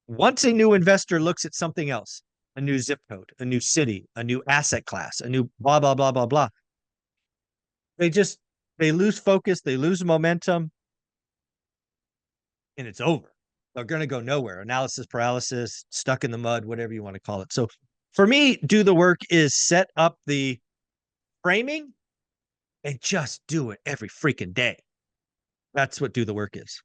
Once a new investor looks at something else, a new zip code, a new city, a new asset class, a new blah, blah, blah, blah, blah, they just, they lose focus, they lose momentum, and it's over. They're going to go nowhere. Analysis paralysis, stuck in the mud, whatever you want to call it. So for me, do the work is set up the framing and just do it every freaking day. That's what do the work is.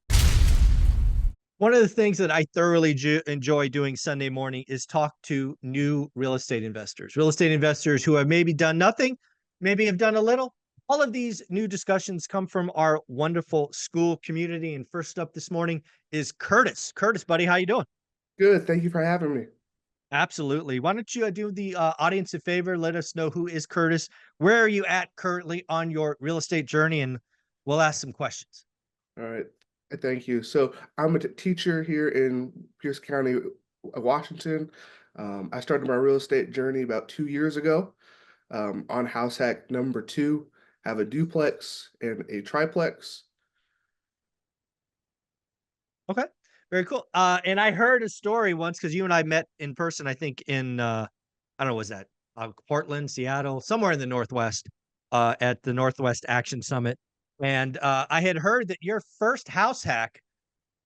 One of the things that I thoroughly enjoy doing Sunday morning is talk to new real estate investors who have maybe done nothing, maybe have done a little. All of these new discussions come from our wonderful school community. And first up this morning is Curtis. Curtis, buddy, how you doing? Good. Thank you for having me. Absolutely. Why don't you do the audience a favor? Let us know who is Curtis. Where are you at currently on your real estate journey? And we'll ask some questions. All right. Thank you. So I'm a teacher here in Pierce County, Washington. I started my real estate journey about 2 years ago on house hack number two. Have a duplex and a triplex. Okay. Very cool. And I heard a story once because you and I met in person, I think in I don't know, was that Portland, Seattle, somewhere in the Northwest, at the Northwest Action Summit. And I had heard that your first house hack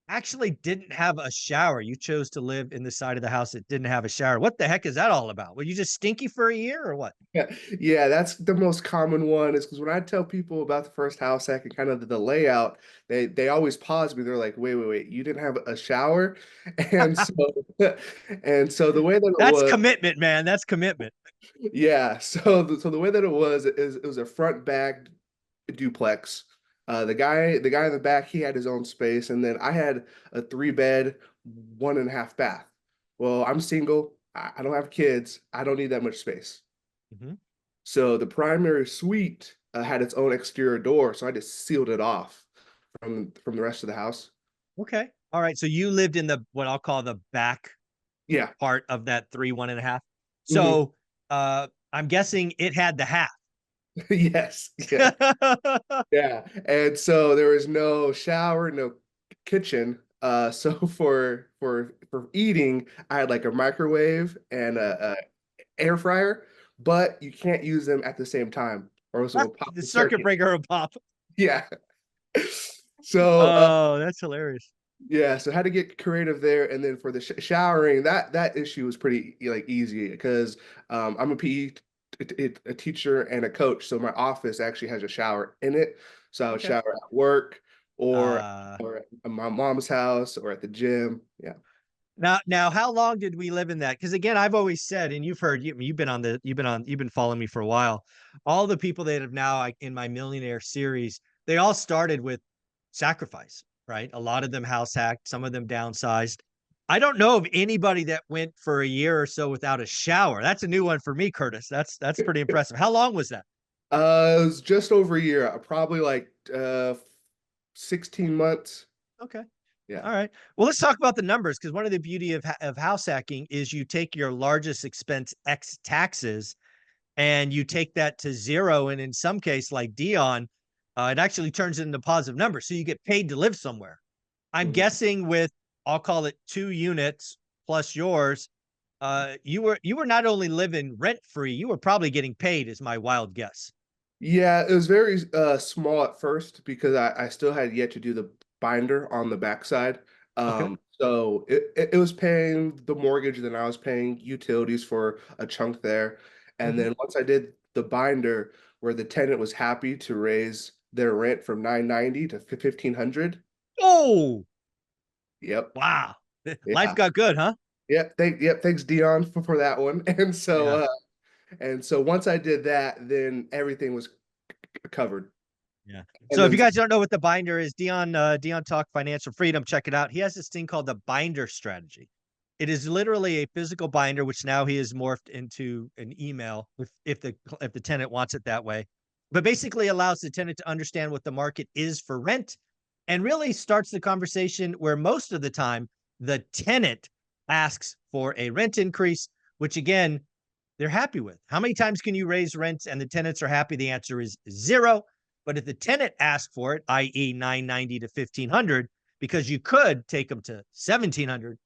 actually didn't have a shower. You chose to live in the side of the house that didn't have a shower. What the heck is that all about? Were you just stinky for a year or what? Yeah, yeah, that's the most common one is because when I tell people about the first house hack and kind of the layout, they always pause me. They're like, wait, you didn't have a shower? And so and so the way that it That's was. commitment, man. That's commitment. Yeah, so the way that it was is it was a front back duplex. The guy in the back, he had his own space, and then I had a 3 bed, 1.5 bath. Well, I'm single. I don't have kids. I don't need that much space. Mhm. So the primary suite had its own exterior door, so I just sealed it off from the rest of the house. Okay. All right. So you lived in the what I'll call the back Yeah. part of that three, 1.5. Mhm. So I'm guessing it had the half. Yes. Yeah. Yeah. And so there was no shower, no kitchen. So for eating, I had like a microwave and a air fryer, but you can't use them at the same time, or else it will pop The the circuit circuit. breaker will pop. Yeah. So Oh, that's hilarious. yeah, so had to get creative there, and then for the showering, that issue was pretty like easy because I'm a PE teacher and a coach, so my office actually has a shower in it. So I would Okay. shower at work or Uh or at my mom's house or at the gym. Yeah. now how long did we live in that? Because again, I've always said, and you've heard you've been on you've been following me for a while. All the people that have now in my millionaire series, they all started with sacrifice, right? A lot of them house hacked, some of them downsized. I don't know of anybody that went for a year or so without a shower. That's a new one for me, Curtis. That's pretty impressive. How long was that? It was just over a year, probably like 16 months. Okay. Yeah. All right. Well, let's talk about the numbers because one of the beauty of house hacking is you take your largest expense X taxes and you take that to zero. And in some case, like Dion, it actually turns it into positive numbers. So you get paid to live somewhere. I'm Mhm. guessing with, I'll call it 2 units plus yours, you were not only living rent free, you were probably getting paid, is my wild guess. Yeah, it was very small at first because I still had yet to do the binder on the backside. Okay. So it was paying the mortgage, then I was paying utilities for a chunk there. And Mhm. then once I did the binder where the tenant was happy to raise their rent from 990 to 1500. Oh, Yep. wow. Life Yeah. got good, huh? Yep, thanks Dion for that one. Yeah. And so once I did that, then everything was covered. Yeah. And So if you then guys don't know what the binder is, Dion Talk Financial Freedom, check it out. He has this thing called the binder strategy. It is literally a physical binder, which now he has morphed into an email if the tenant wants it that way. But basically allows the tenant to understand what the market is for rent and really starts the conversation where most of the time the tenant asks for a rent increase, which again, they're happy with. How many times can you raise rents and the tenants are happy? The answer is zero. But if the tenant asks for it, i.e., 990 to 1500, because you could take them to 1700,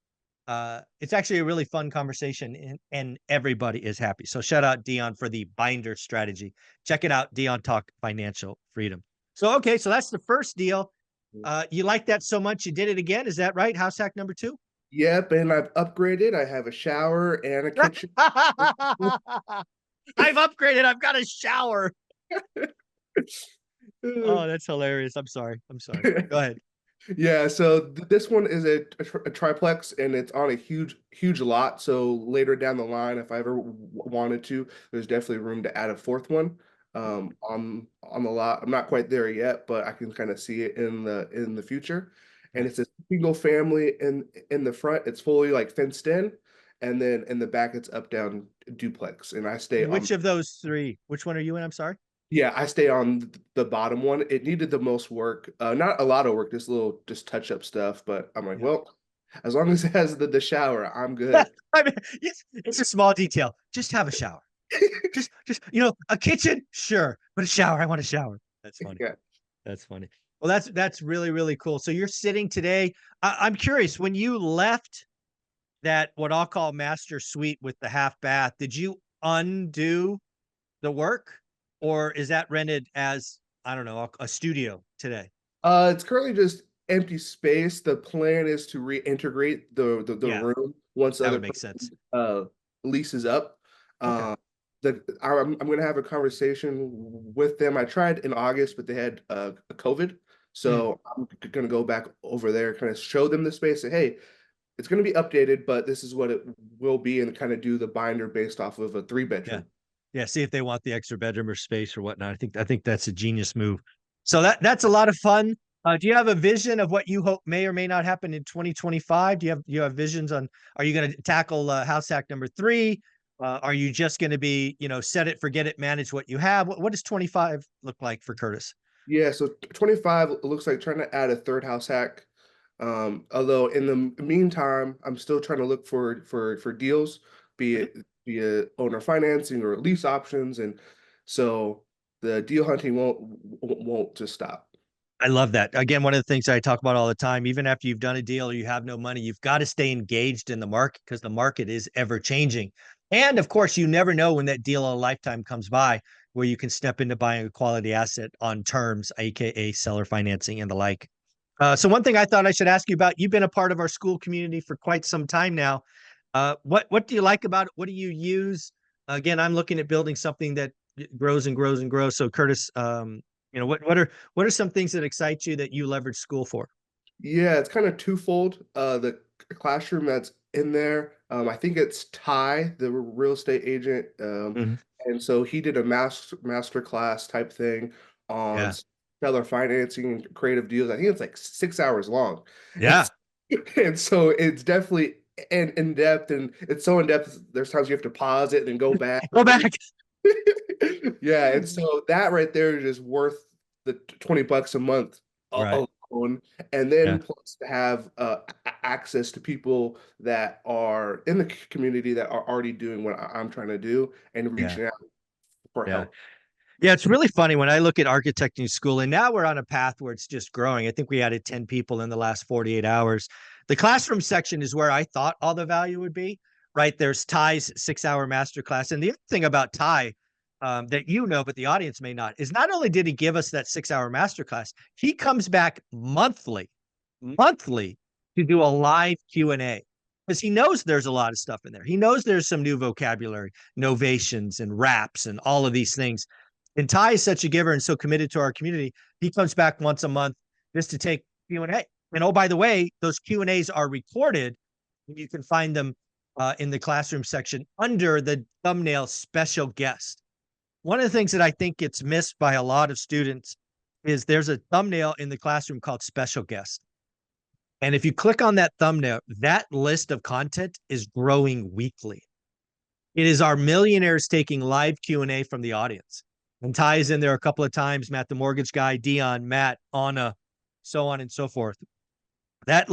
It's actually a really fun conversation, and everybody is happy. So shout out Dion for the binder strategy. Check it out, Dion Talk Financial Freedom. So okay, so that's the first deal. You like that so much you did it again? Is that right? House hack number two? Yep, and I've upgraded. I have a shower and a kitchen. I've upgraded. I've got a shower. Oh, that's hilarious. I'm sorry. I'm sorry. Go ahead. Yeah, so this one is a triplex and it's on a huge lot. So later down the line, if I ever wanted to, there's definitely room to add a fourth one on the lot. I'm not quite there yet, but I can kind of see it in the future. And Yeah. it's a single family in the front. It's fully like fenced in, and then in the back it's up down duplex. And I stay And on which of those three? Which one are you in? I'm sorry. Yeah, I stay on the bottom one. It needed the most work. Not a lot of work, just touch up stuff. But I'm like, Yeah. well, as long as it has the shower, I'm good. I mean, it's a small detail. Just have a shower. Just a kitchen, sure, but a shower. I want a shower. That's funny. Yeah. That's funny. Well, that's really really cool. So you're sitting today. I'm curious when you left that what I'll call master suite with the half bath. Did you undo the work, or is that rented as I don't know a studio today? It's currently just empty space. The plan is to reintegrate the Yeah, room once the that other would make sense. person leases up. Okay. Uh, I'm going to have a conversation with them. I tried in August, but they had COVID. Mm, So I'm going to go back over there, kind of show them the space. Say, hey, it's going to be updated, but this is what it will be, and kind of do the binder based off of a three yeah. bedroom. Yeah, see if they want the extra bedroom or space or whatnot. I think that's a genius move. So that's a lot of fun. Do you have a vision of what you hope may or may not happen in 2025? Do you have visions on? Are you going to tackle house hack number three? Are you just going to be set it, forget it, manage what you have? What does 25 look like for Curtis? Yeah, so 25 looks like trying to add a third house hack. Although in the meantime, I'm still trying to look for deals, Mhm. be it owner financing or lease options, and so the deal hunting won't just stop. I love that. Again, one of the things I talk about all the time, even after you've done a deal or you have no money, you've got to stay engaged in the market because the market is ever changing. And of course, you never know when that deal of a lifetime comes by where you can step into buying a quality asset on terms, aka seller financing and the like. So one thing I thought I should ask you about, you've been a part of our school community for quite some time now. What do you like about it? What do you use? Again, I'm looking at building something that grows and grows and grows. So Curtis, what are some things that excite you that you leverage school for? Yeah, it's kind of twofold. The classroom that's in there, I think it's Ty, the real estate agent, Mhm. and so he did a master class type thing on Yeah. seller financing and creative deals. I think it's like 6 hours long, Yeah. and, and so it's definitely in depth, and it's so in depth. There's times you have to pause it and then go back. Go back. Yeah, and so that right there is just worth the $20 a month Right. alone, and Yeah. then plus to have access to people that are in the community that are already doing what I'm trying to do and Yeah. reaching out for Yeah. help. Yeah, it's really funny when I look at architecting school, and now we're on a path where it's just growing. I think we added 10 people in the last 48 hours. The classroom section is where I thought all the value would be, right? There's Ty's 6 hour masterclass. And the other thing about Ty that but the audience may not, is not only did he give us that 6 hour masterclass, he comes back monthly to do a live Q&A because he knows there's a lot of stuff in there. He knows there's some new vocabulary, novations and raps and all of these things. And Ty is such a giver and so committed to our community. He comes back once a month just to take Q&A. And oh, by the way, those Q&As are recorded. And you can find them in the classroom section under the thumbnail special guest. One of the things that I think gets missed by a lot of students is there's a thumbnail in the classroom called special guest. And if you click on that thumbnail, that list of content is growing weekly. It is our millionaires taking live Q&A from the audience. And Ty is in there a couple of times, Matt, the mortgage guy, Dion, Matt, Anna, so on and so forth. That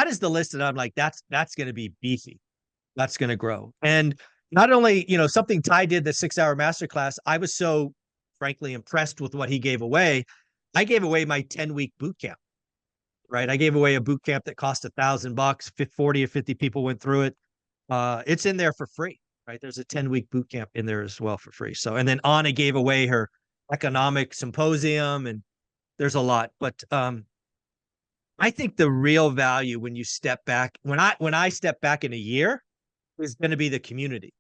is the list that I'm like, that's going to be beefy. That's going to grow. And not only, something Ty did, the 6 hour masterclass, I was so frankly impressed with what he gave away. I gave away my 10-week boot camp. right? I gave away a boot camp that cost $1,000. 40 or 50 people went through it. It's in there for free, right? There's a 10-week boot camp in there as well for free. So, and then Anna gave away her economic symposium, and there's a lot. But I think the real value when you step back, when I step back in a year, is going to be the community,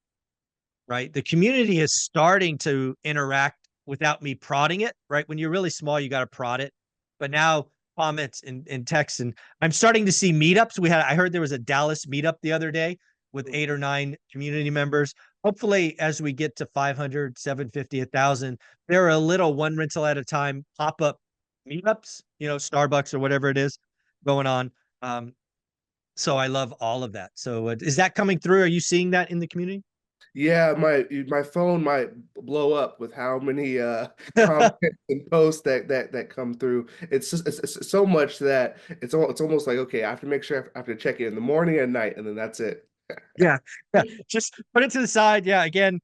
right? The community is starting to interact without me prodding it, right? When you're really small, you got to prod it. But now comments and texts, and I'm starting to see meetups. I heard there was a Dallas meetup the other day with 8 or 9 community members. Hopefully, as we get to 500, 750, 1,000, there are a little one rental at a time pop-up meetups, Starbucks or whatever it is going on. So I love all of that. So is that coming through? Are you seeing that in the community? Yeah, my phone might blow up with how many comments and posts that come through. It's so much that it's almost like, okay, I have to make sure I have to check it in the morning and night, and then that's it. Yeah. Yeah. Just put it to the side. Yeah. Again,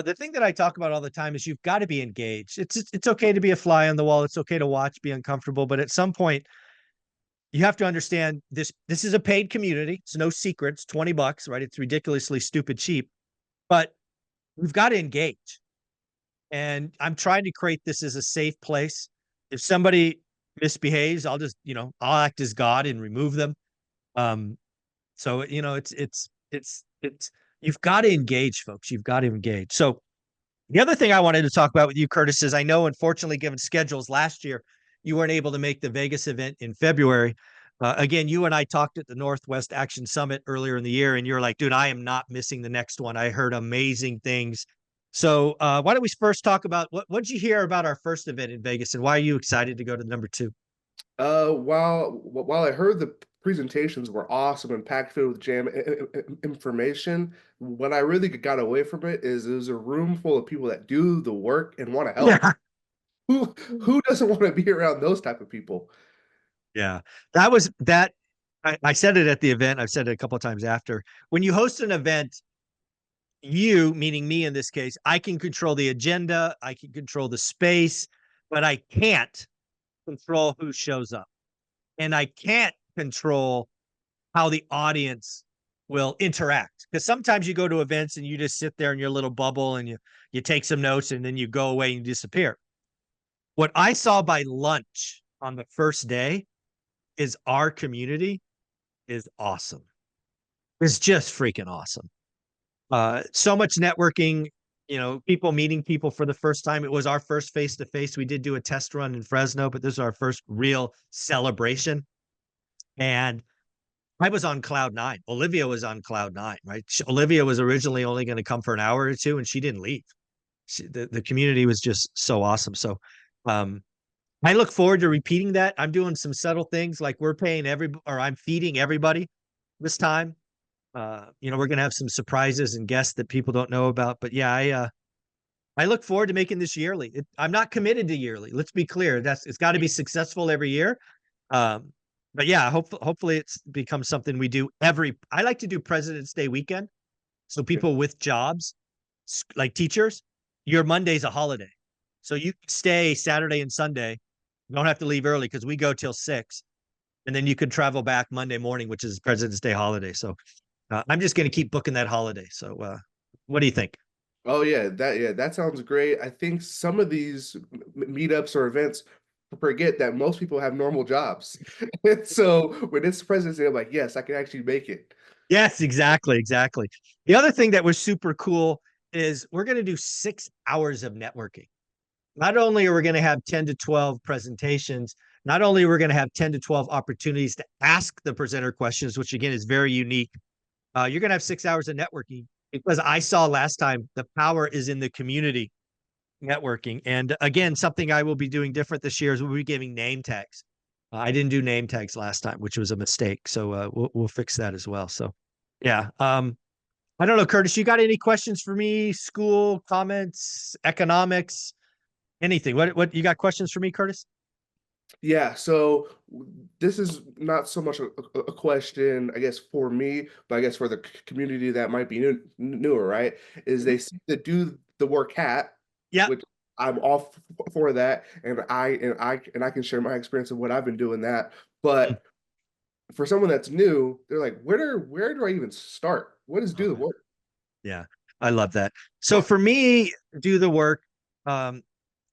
the thing that I talk about all the time is you've got to be engaged. It's okay to be a fly on the wall. It's okay to watch, be uncomfortable, but at some point you have to understand this is a paid community. It's no secret. It's $20, right? It's ridiculously stupid cheap, but we've got to engage. And I'm trying to create this as a safe place. If somebody misbehaves, I'll just, I'll act as God and remove them. Um, so it's you've got to engage, folks. You've got to engage. So the other thing I wanted to talk about with you, Curtis, is I know, unfortunately, given schedules last year, you weren't able to make the Vegas event in February. Again, you and I talked at the Northwest Action Summit earlier in the year, and you're like, dude, I am not missing the next one. I heard amazing things. So why don't we first talk about what did you hear about our first event in Vegas, and why are you excited to go to number 2? While I heard the presentations were awesome and packed filled with jam information, what I really got away from it is there's a room full of people that do the work and want to help. Yeah. Who doesn't want to be around those type of people? Yeah. That was that. I said it at the event. I've said it a couple of times after. When you host an event, you, meaning me in this case, I can control the agenda, I can control the space, but I can't control who shows up. And I can't control how the audience will interact. Because sometimes you go to events and you just sit there in your little bubble and you take some notes and then you go away and you disappear. What I saw by lunch on the first day is our community is awesome. It's just freaking awesome. So much networking, people meeting people for the first time. It was our first face to face. We did do a test run in Fresno, but this is our first real celebration. And I was on cloud 9. Olivia was on cloud 9, right? Olivia was originally only going to come for an hour or two, and she didn't leave. The community was just so awesome. So, I look forward to repeating that. I'm doing some subtle things like I'm feeding everybody this time. We're gonna have some surprises and guests that people don't know about. But yeah, I look forward to making this yearly. I'm not committed to yearly. Let's be clear. It's got to be successful every year. Um, but yeah, hopefully it's becomes something we do I like to do President's Day weekend. So people with jobs, like teachers, your Monday's a holiday. So you stay Saturday and Sunday. You don't have to leave early because we go till 6. And then you could travel back Monday morning, which is President's Day holiday. So I'm just going to keep booking that holiday. So what do you think? Oh yeah, that sounds great. I think some of these meetups or events forget that most people have normal jobs. And so when it's President's Day, I'm like, yes, I can actually make it. Yes, exactly. Exactly. The other thing that was super cool is we're going to do 6 hours of networking. Not only are we going to have 10 to 12 presentations, not only are we going to have 10 to 12 opportunities to ask the presenter questions, which again is very unique. You're going to have 6 hours of networking because I saw last time the power is in the community networking. And again, something I will be doing different this year is we'll be giving name tags. I didn't do name tags last time, which was a mistake. So we'll fix that as well. So yeah. I don't know, Curtis, you got any questions for me? School comments, economics, anything? What you got questions for me, Curtis? Yeah, so this is not so much a question, I guess, for me, but I guess for the community that might be newer, right? Is Mhm. they seem to do the work hat, Yep. which I'm all for that, and I can share my experience of what I've been doing that. Mm. But for someone that's new, they're like, where do I even start? What is do the Okay. work? Yeah, I love that. So for me, do the work um,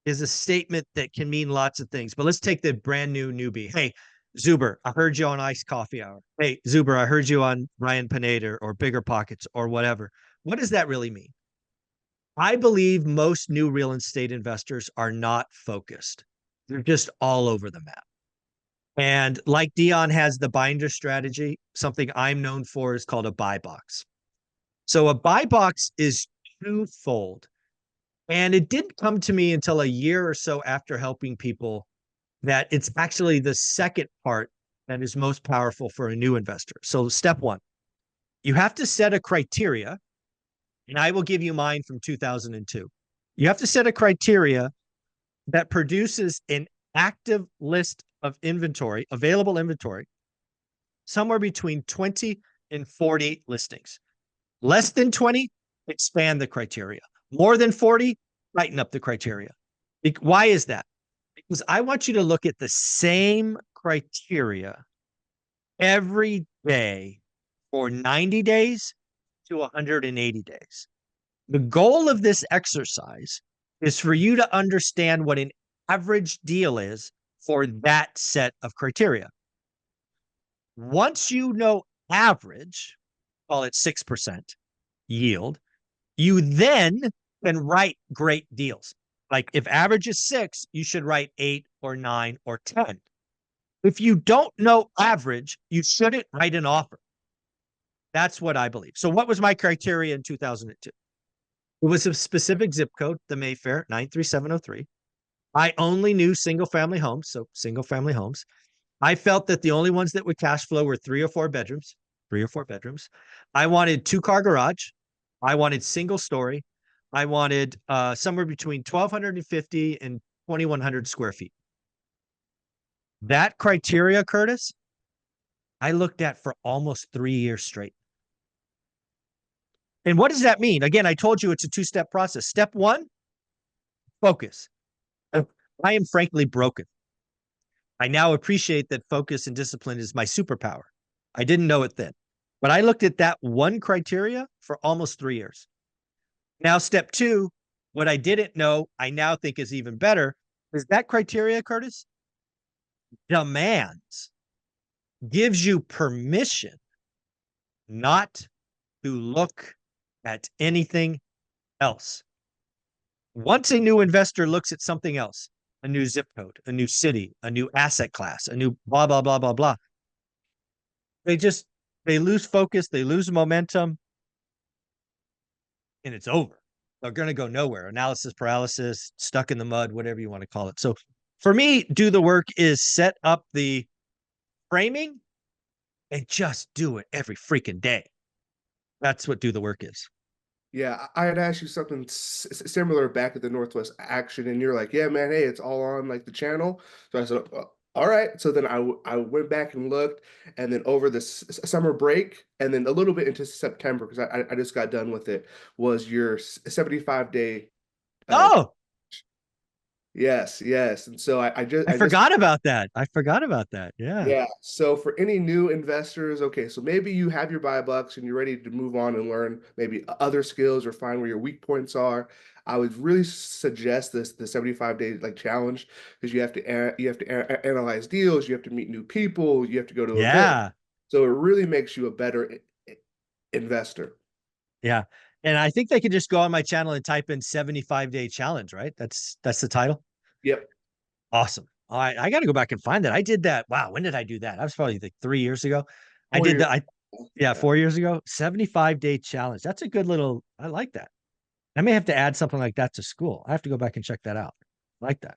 is a statement that can mean lots of things. But let's take the brand new newbie. Hey, Zuber, I heard you on Iced Coffee Hour. Hey, Zuber, I heard you on Ryan Pineda or Bigger Pockets or whatever. What does that really mean? I believe most new real estate investors are not focused. They're just all over the map. And like Dion has the binder strategy, something I'm known for is called a buy box. So a buy box is twofold. And it didn't come to me until a year or so after helping people that it's actually the second part that is most powerful for a new investor. So step one, you have to set a criteria, and I will give you mine from 2002. You have to set a criteria that produces an active list of inventory, available inventory, somewhere between 20 and 40 listings. Less than 20, expand the criteria. More than 40, tighten up the criteria. Why is that? Because I want you to look at the same criteria every day for 90 days to 180 days. The goal of this exercise is for you to understand what an average deal is for that set of criteria. Once you know average, call it 6% yield, you then can write great deals. Like if average is 6, you should write 8 or 9 or 10. If you don't know average, you shouldn't write an offer. That's what I believe. So what was my criteria in 2002? It was a specific zip code, the Mayfair 93703. I only knew single family homes, so single family homes. I felt that the only ones that would cash flow were 3 or 4 bedrooms, 3 or 4 bedrooms. I wanted 2-car garage. I wanted single story. I wanted somewhere between 1,250 and 2,100 square feet. That criteria, Curtis, I looked at for almost 3 years straight. And what does that mean? Again, I told you it's a two-step process. Step one, focus. I am frankly broken. I now appreciate that focus and discipline is my superpower. I didn't know it then, but I looked at that one criteria for almost 3 years. Now, step two, what I didn't know, I now think is even better, is that criteria, Curtis, demands, gives you permission not to look at anything else. Once a new investor looks at something else, a new zip code, a new city, a new asset class, a new blah, blah, blah, blah, blah, they just, they lose focus, they lose momentum, and it's over. They're going to go nowhere. Analysis paralysis, stuck in the mud, whatever you want to call it. So for me, do the work is set up the framing and just do it every freaking day. That's what do the work is. Yeah, I had asked you something similar back at the Northwest Action, and you're like, "Yeah, man, hey, it's all on like the channel." So I said, "All right." So then I went back and looked, and then over the summer break, and then a little bit into September because I just got done with it. Was your 75-day? Uh, Oh, yes, yes. And so I I just forgot about that. I forgot about that. Yeah. Yeah. So for any new investors, okay, so maybe you have your buy bucks and you're ready to move on and learn maybe other skills or find where your weak points are. I would really suggest the 75-day like challenge because you have to analyze deals, you have to meet new people, you have to go to events. Yeah. So it really makes you a better investor. Yeah. And I think they can just go on my channel and type in 75-day challenge, right? That's the title. Yep. Awesome. All right. I got to go back and find that. I did that. Wow. When did I do that? I was probably like 3 years ago. I Or did you're that. Yeah, yeah. 4 years ago. 75-day challenge. That's a good little, I like that. I may have to add something like that to school. I have to go back and check that out. I like that.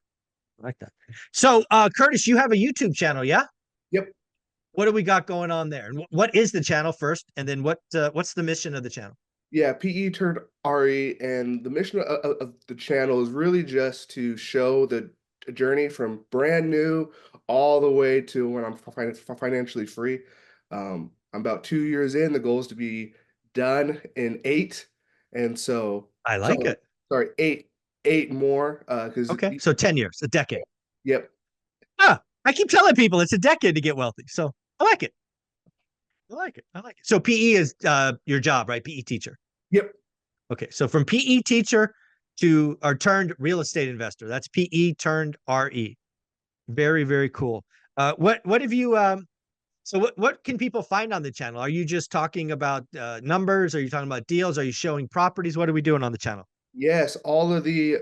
I like that. So, Curtis, you have a YouTube channel, yeah? Yep. What do we got going on there? And what is the channel first? And then what's the mission of the channel? Yeah, PE turned RE, and the mission of the channel is really just to show the journey from brand new all the way to when I'm financially free. I'm about 2 years in. The goal is to be done in eight, and so I like sorry, it. sorry, 8 more because Okay. So 10 years, a decade. yep, Ah, I keep telling people it's a decade to get wealthy. So I like it. I like it. I like it. So PE is your job, right? PE teacher. yep. Okay. So from PE teacher to or turned real estate investor. That's PE turned RE. Very, very cool. What have you so what can people find on the channel? Are you just talking about numbers? Are you talking about deals? Are you showing properties? What are we doing on the channel? Yes, all of the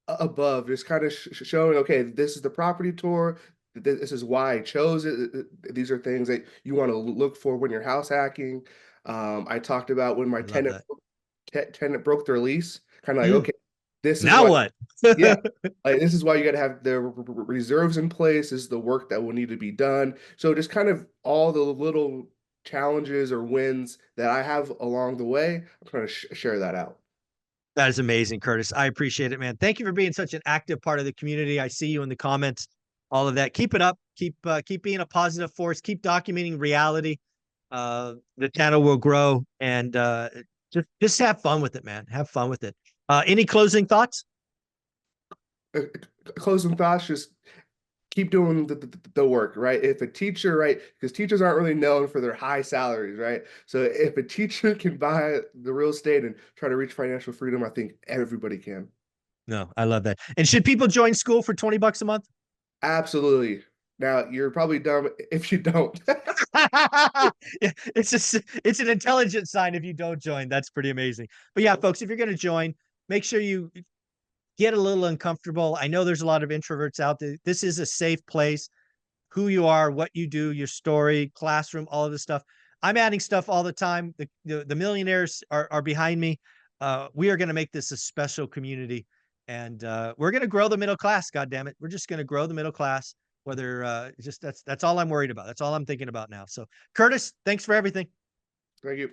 above, just kind of showing, okay, this is the property tour. This is why I chose it. These are things that you want to look for when you're house hacking. I talked about when my I love that. tenant broke their lease, kind of like, Mm, okay, this is now why, what? yeah, like this is why you got to have the reserves in place. This is the work that will need to be done. So just kind of all the little challenges or wins that I have along the way, I'm trying to share that out. That is amazing, Curtis. I appreciate it, man. Thank you for being such an active part of the community. I see you in the comments, all of that. Keep it up. Keep being a positive force. Keep documenting reality. The channel will grow, and just have fun with it, man. Have fun with it. Any closing thoughts? Uh, Closing thoughts, just keep doing the work, right? If a teacher, right, because teachers aren't really known for their high salaries, right? So if a teacher can buy the real estate and try to reach financial freedom, I think everybody can. No, I love that. And should people join school for $20 a month? Absolutely. Now, you're probably dumb if you don't. Yeah, it's an intelligent sign if you don't join. That's pretty amazing. But yeah, folks, if you're going to join, make sure you get a little uncomfortable. I know there's a lot of introverts out there. This is a safe place. Who you are, what you do, your story, classroom, all of this stuff. I'm adding stuff all the time. The millionaires are behind me. We are going to make this a special community, and we're going to grow the middle class. God damn it, we're just going to grow the middle class. Whether just that's all I'm worried about. That's all I'm thinking about now. So, Curtis, thanks for everything. Thank you.